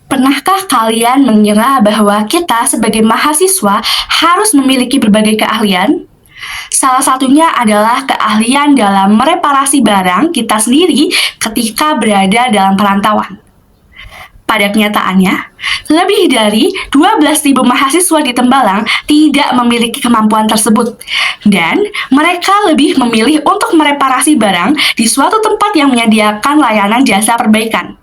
Pernahkah kalian mengira bahwa kita sebagai mahasiswa harus memiliki berbagai keahlian? Salah satunya adalah keahlian dalam mereparasi barang kita sendiri ketika berada dalam perantauan. Pada kenyataannya, lebih dari 12.000 mahasiswa di Tembalang tidak memiliki kemampuan tersebut, dan mereka lebih memilih untuk mereparasi barang di suatu tempat yang menyediakan layanan jasa perbaikan.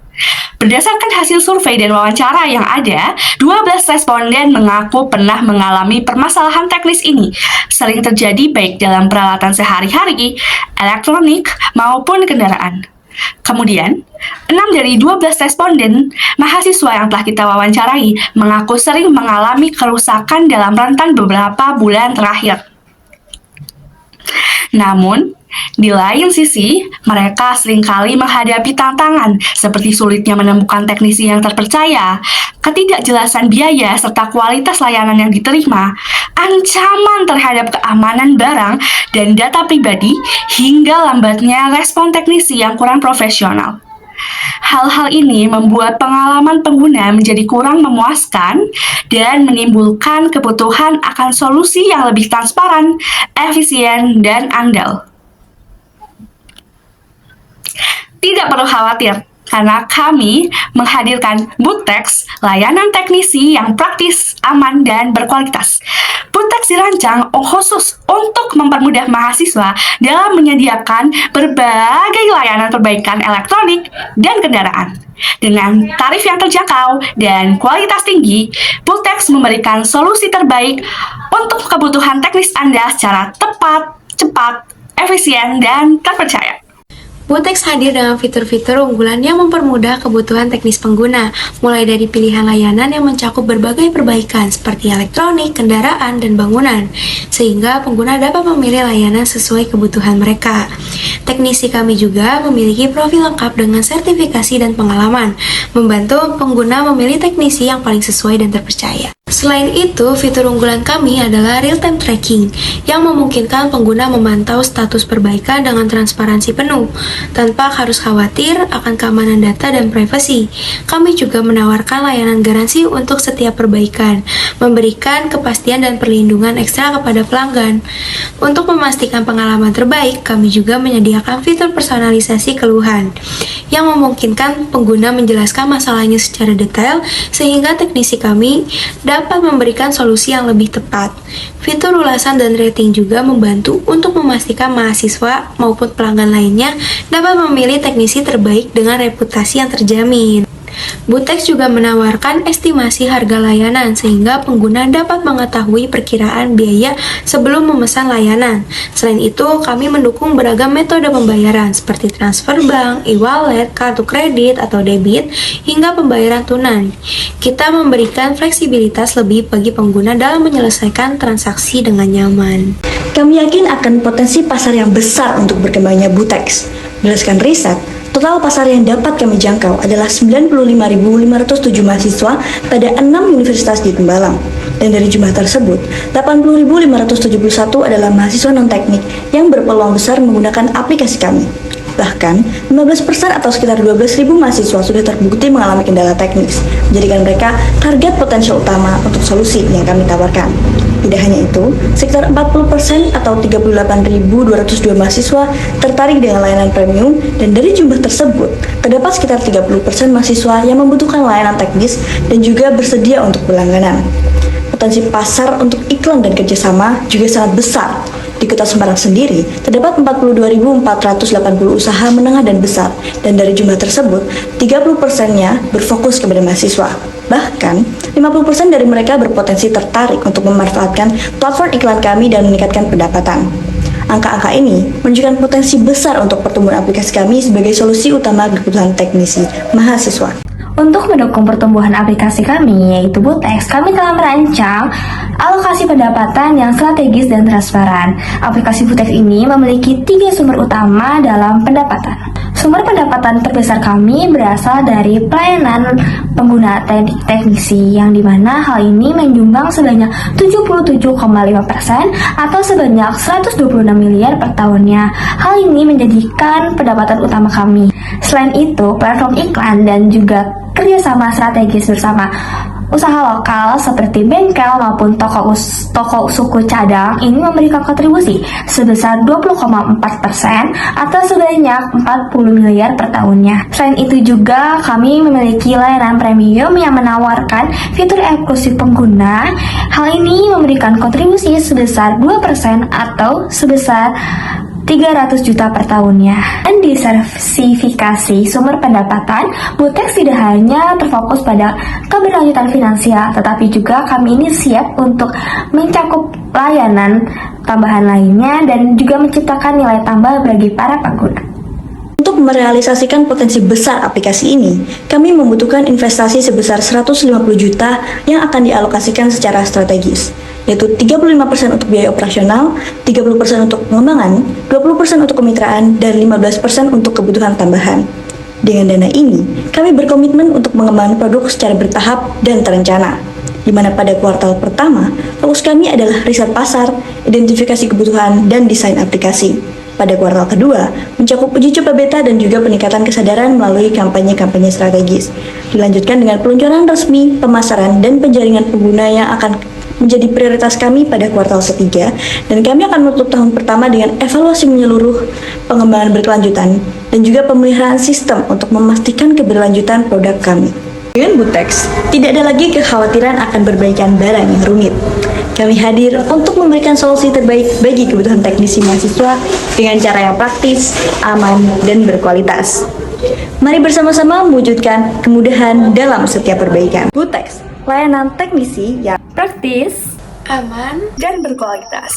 Berdasarkan hasil survei dan wawancara yang ada, 12 responden mengaku pernah mengalami permasalahan teknis ini, sering terjadi baik dalam peralatan sehari-hari, elektronik, maupun kendaraan. Kemudian, 6 dari 12 responden mahasiswa yang telah kita wawancarai mengaku sering mengalami kerusakan dalam rentan beberapa bulan terakhir. Namun, di lain sisi, mereka seringkali menghadapi tantangan seperti sulitnya menemukan teknisi yang terpercaya, ketidakjelasan biaya serta kualitas layanan yang diterima, ancaman terhadap keamanan barang dan data pribadi, hingga lambatnya respon teknisi yang kurang profesional. Hal-hal ini membuat pengalaman pengguna menjadi kurang memuaskan dan menimbulkan kebutuhan akan solusi yang lebih transparan, efisien, dan andal. Tidak perlu khawatir, karena kami menghadirkan Boottex, layanan teknisi yang praktis, aman, dan berkualitas. Boottex dirancang khusus untuk mempermudah mahasiswa dalam menyediakan berbagai layanan perbaikan elektronik dan kendaraan. Dengan tarif yang terjangkau dan kualitas tinggi, Boottex memberikan solusi terbaik untuk kebutuhan teknis Anda secara tepat, cepat, efisien, dan terpercaya. Boottex hadir dengan fitur-fitur unggulan yang mempermudah kebutuhan teknis pengguna, mulai dari pilihan layanan yang mencakup berbagai perbaikan seperti elektronik, kendaraan, dan bangunan, sehingga pengguna dapat memilih layanan sesuai kebutuhan mereka. Teknisi kami juga memiliki profil lengkap dengan sertifikasi dan pengalaman, membantu pengguna memilih teknisi yang paling sesuai dan terpercaya. Selain itu, fitur unggulan kami adalah real-time tracking yang memungkinkan pengguna memantau status perbaikan dengan transparansi penuh, tanpa harus khawatir akan keamanan data dan privasi. Kami juga menawarkan layanan garansi untuk setiap perbaikan, memberikan kepastian dan perlindungan ekstra kepada pelanggan. Untuk memastikan pengalaman terbaik, kami juga menyediakan fitur personalisasi keluhan, yang memungkinkan pengguna menjelaskan masalahnya secara detail sehingga teknisi kami dapat memberikan solusi yang lebih tepat. Fitur ulasan dan rating juga membantu untuk memastikan mahasiswa maupun pelanggan lainnya dapat memilih teknisi terbaik dengan reputasi yang terjamin. Boottex juga menawarkan estimasi harga layanan sehingga pengguna dapat mengetahui perkiraan biaya sebelum memesan layanan. Selain itu, kami mendukung beragam metode pembayaran seperti transfer bank, e-wallet, kartu kredit atau debit, hingga pembayaran tunai. Kita memberikan fleksibilitas lebih bagi pengguna dalam menyelesaikan transaksi dengan nyaman. Kami yakin akan potensi pasar yang besar untuk berkembangnya Boottex. Berdasarkan riset, total pasar yang dapat kami jangkau adalah 95.507 mahasiswa pada 6 universitas di Tembalang. Dan dari jumlah tersebut, 80.571 adalah mahasiswa non-teknik yang berpeluang besar menggunakan aplikasi kami. Bahkan, 15% atau sekitar 12.000 mahasiswa sudah terbukti mengalami kendala teknis, menjadikan mereka target potensial utama untuk solusi yang kami tawarkan. Tidak hanya itu, sekitar 40% atau 38.202 mahasiswa tertarik dengan layanan premium, dan dari jumlah tersebut, terdapat sekitar 30% mahasiswa yang membutuhkan layanan teknis dan juga bersedia untuk berlangganan. Potensi pasar untuk iklan dan kerjasama juga sangat besar. Di Kota Semarang sendiri, terdapat 42.480 usaha menengah dan besar, dan dari jumlah tersebut, 30%-nya berfokus kepada mahasiswa. Bahkan, 50% dari mereka berpotensi tertarik untuk memanfaatkan platform iklan kami dan meningkatkan pendapatan. Angka-angka ini menunjukkan potensi besar untuk pertumbuhan aplikasi kami sebagai solusi utama kebutuhan teknisi mahasiswa. Untuk mendukung pertumbuhan aplikasi kami, yaitu Boottex, kami telah merancang alokasi pendapatan yang strategis dan transparan. Aplikasi Boottex ini memiliki 3 sumber utama dalam pendapatan. Sumber pendapatan terbesar kami berasal dari pelayanan pengguna teknisi, yang dimana hal ini menyumbang sebanyak 77,5% atau sebanyak 126 miliar per tahunnya. Hal ini menjadikan pendapatan utama kami. Selain itu, platform iklan dan juga kerjasama strategis bersama usaha lokal seperti bengkel maupun toko suku cadang ini memberikan kontribusi sebesar 20,4% atau sebanyak 40 miliar per tahunnya. Selain itu juga kami memiliki layanan premium yang menawarkan fitur eksklusif pengguna. Hal ini memberikan kontribusi sebesar 2% atau sebesar 300 juta per tahunnya. Dan diversifikasi sumber pendapatan, Butex tidak hanya terfokus pada keberlanjutan finansial, tetapi juga kami ini siap untuk mencakup layanan tambahan lainnya dan juga menciptakan nilai tambah bagi para pengguna. Untuk merealisasikan potensi besar aplikasi ini, kami membutuhkan investasi sebesar 150 juta yang akan dialokasikan secara strategis, yaitu 35% untuk biaya operasional, 30% untuk pengembangan, 20% untuk kemitraan, dan 15% untuk kebutuhan tambahan. Dengan dana ini, kami berkomitmen untuk mengembangkan produk secara bertahap dan terencana, di mana pada kuartal pertama, fokus kami adalah riset pasar, identifikasi kebutuhan, dan desain aplikasi. Pada kuartal kedua, mencakup uji coba beta dan juga peningkatan kesadaran melalui kampanye-kampanye strategis. Dilanjutkan dengan peluncuran resmi, pemasaran, dan penjaringan pengguna yang akan menjadi prioritas kami pada kuartal ketiga, dan kami akan menutup tahun pertama dengan evaluasi menyeluruh, pengembangan berkelanjutan, dan juga pemeliharaan sistem untuk memastikan keberlanjutan produk kami. Dengan Butex, tidak ada lagi kekhawatiran akan perbaikan barang yang rumit. Kami hadir untuk memberikan solusi terbaik bagi kebutuhan teknisi mahasiswa dengan cara yang praktis, aman, dan berkualitas. Mari bersama-sama mewujudkan kemudahan dalam setiap perbaikan. Butex, layanan teknisi yang Praktis Aman dan berkualitas.